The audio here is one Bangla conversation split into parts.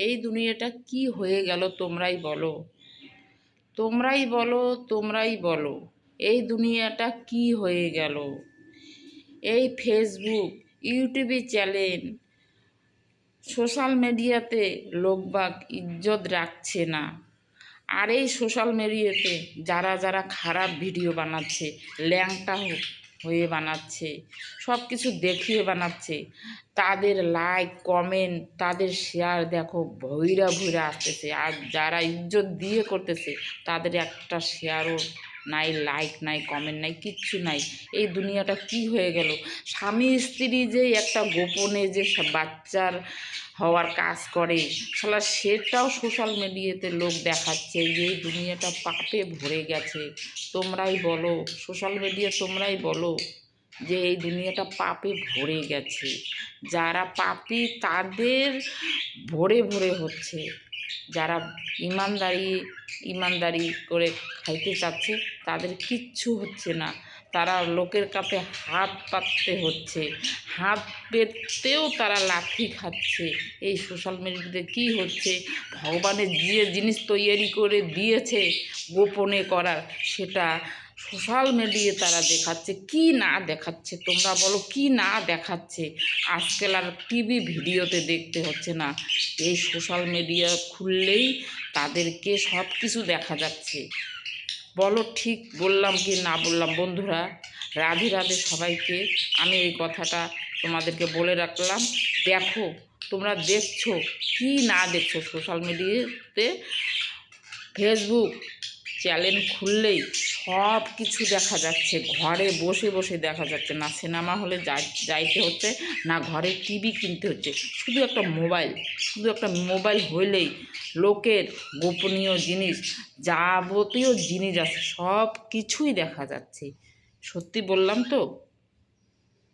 এই দুনিয়াটা কি হয়ে গেল তোমরাই বলো, তোমরাই বলো, তোমরাই বলো। এই দুনিয়াটা কি হয়ে গেল? এই ফেসবুক, ইউটিউবে চ্যানেল, সোশ্যাল মিডিয়াতে লোকবাগ ইজ্জত রাখছে না। আর এই সোশ্যাল মিডিয়াতে যারা যারা খারাপ ভিডিও বানাচ্ছে, ল্যাংটা হয়ে বানাচ্ছে, সব কিছু দেখিয়ে বানাচ্ছে, তাদের লাইক কমেন্ট তাদের শেয়ার দেখো ভইরা ভইরা আসতেছে। আর যারা ইজ্জত দিয়ে করতেছে তাদের একটা শেয়ারও নাই, লাইক নাই, কমেন্ট নাই, কিচ্ছু নাই। এই দুনিয়াটা কি হয়ে গেল? স্বামী স্ত্রী যে একটা গোপনে যে বাচ্চার হওয়ার কাজ করে শালা, সেটাও সোশ্যাল মিডিয়াতে লোক দেখাচ্ছে। এই দুনিয়াটা পাপে ভরে গেছে। তোমরাই বলো, সোশ্যাল মিডিয়া তোমরাই বলো যে এই দুনিয়াটা পাপে ভরে গেছে। যারা পাপী তাদের ভরে ভরে হচ্ছে। যারা ইমানদারি করে খাইতে চাচ্ছে তাদের কিচ্ছু হচ্ছে না। তারা লোকের কাছে হাত পাততে হচ্ছে, হাত পেতেও তারা লাথি খাচ্ছে। এই সোশ্যাল মিডিয়াতে কী হচ্ছে? ভগবানের যে জিনিস তৈরি করে দিয়েছে গোপনে করার, সেটা সোশ্যাল মিডিয়ায় তারা দেখাচ্ছে। কি না দেখাচ্ছে তোমরা বলো, কি না দেখাচ্ছে? আজকাল আর টিভি ভিডিওতে দেখতে হচ্ছে না, এই সোশ্যাল মিডিয়া খুললেই তাদেরকে সব কিছু দেখা যাচ্ছে। বলো ঠিক বললাম কি না বললাম? বন্ধুরা, রাধে রাধে সবাইকে। আমি এই কথাটা তোমাদেরকে বলে রাখলাম। দেখো, তোমরা দেখছো কি না দেখছো সোশ্যাল মিডিয়াতে, ফেসবুক চ্যানেল খুললেই সব কিছু দেখা যাচ্ছে। ঘরে বসে বসে দেখা যাচ্ছে, না সিনেমা হলে যাইতে হচ্ছে, না ঘরে টিভি কিনতে হচ্ছে। শুধু একটা মোবাইল হইলেই লোকের গোপনীয় জিনিস, যাবতীয় জিনিস আছে, সব কিছুই দেখা যাচ্ছে। সত্যি বললাম তো?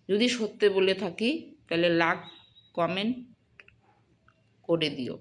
যদি সত্যি বলে থাকি তাহলে লাইক কমেন্ট করে দিও।